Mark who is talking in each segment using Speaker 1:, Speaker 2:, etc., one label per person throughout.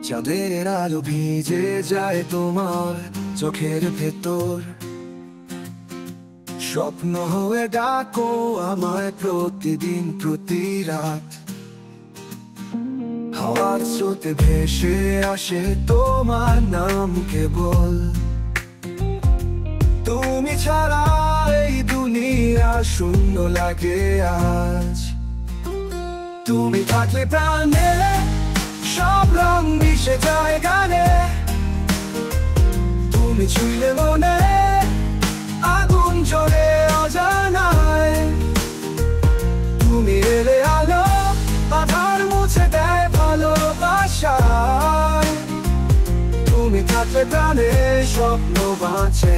Speaker 1: চাঁদের আলো ভিজে যায় তোমার চোখের ভেতর, স্বপ্ন হয়ে ডাকো আমায় প্রতিদিন প্রতি রাত। হাওয়ার স্রোতে ভেসে আসে তোমার নাম কেবল, তুমি ছাড়া এই দুনিয়া শূন্য লাগে আজ। তুমি থাকলে প্রাণে সব রং মিশে যায় গানে, তুমি ছুঁইলে মনে আগুন জ্বলে অজানায়। তুমি এলে আলো আধার মুছে দেয় ভালোবাসায়। তুমি থাকলে প্রাণে স্বপ্ন বাঁচে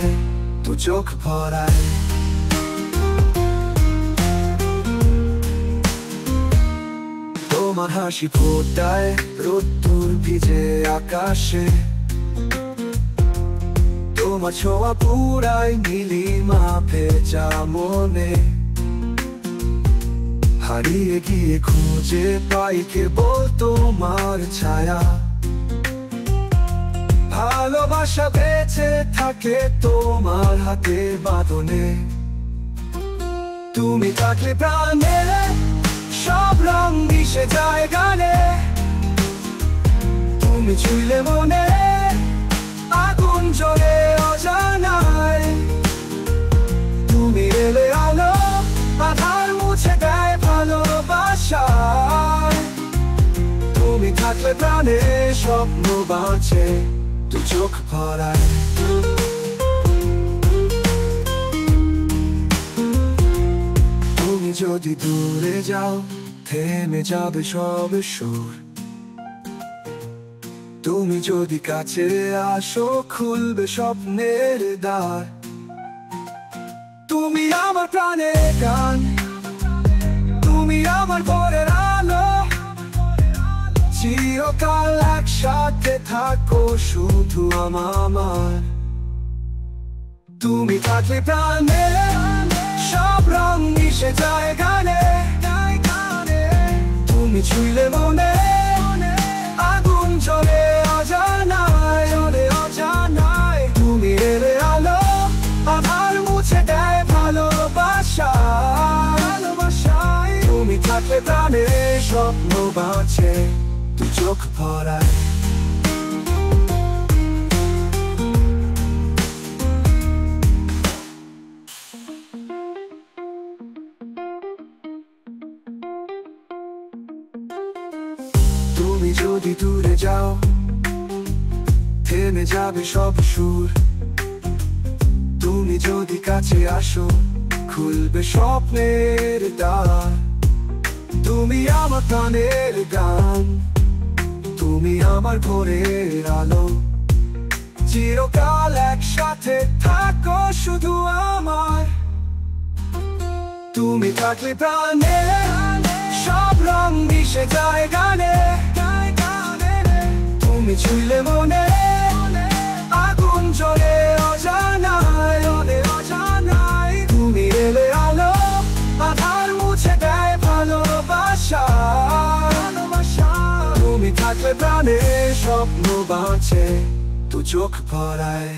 Speaker 1: দু চোখ ভরায়। তোমার হাসি ফোটায় রোদ্দুর ভিজে আকাশে, তোমার ছোঁয়া পুরাই নীলিমা ভেজা মনে। হারিয়ে গিয়ে খুঁজে পাই কেবল তোমার ছায়া, ভালোবাসা বেঁচে থাকে তোমার হাতের বাঁধনে। তুমি থাকলে প্রাণে সব রং মিশে যায় গানে, তুমি ছুঁইলে মনে আগুন জ্বলে অজানায়। তুমি এলে আলো আধার মুছে দেয় ভালোবাসায়। তুমি থাকলে প্রাণে স্বপ্ন বাঁচে দু চোখ ভরায়। তুমি যদি দূরে যাও থেমে যাবে সব সুর, তুমি যদি কাছে আসো খুলবে স্বপ্নের দ্বার। তুমি আমার প্রাণের গান, তুমি আমার ভোরের আলো, চিরকাল একসাথে থাকো শুধু আমার। তুমি থাকলে প্রাণে সব রং মিশে যায় গানে, তুমি ছুঁইলে মনে আগুন জ্বলে অজানায় অজানায়। তুমি এলে আলো আধার মুছে দেয় ভালোবাসায়। তুমি থাকলে প্রাণে স্বপ্ন বাঁচে দু চোখ ভরায়। তুমি যদি দূরে যাও থেমে যাবে সব সুর, তুমি যদি কাছে আসো খুলবে স্বপ্নের দ্বার। তুমি আমার প্রাণের গান, তুমি আমার ভোরের আলো, চিরকাল একসাথে থাকো শুধু আমার। তুমি থাকলে প্রাণে সব রং মিশে যায় গানে, তুমি ছুঁইলে মনে আগুন জ্বলে অজানায় অজানায়। তুমি এলে আলো আধার মুছে দেয় ভালোবাসায়। তুমি থাকলে প্রাণে স্বপ্ন বাঁচে দু চোখ ভরায়।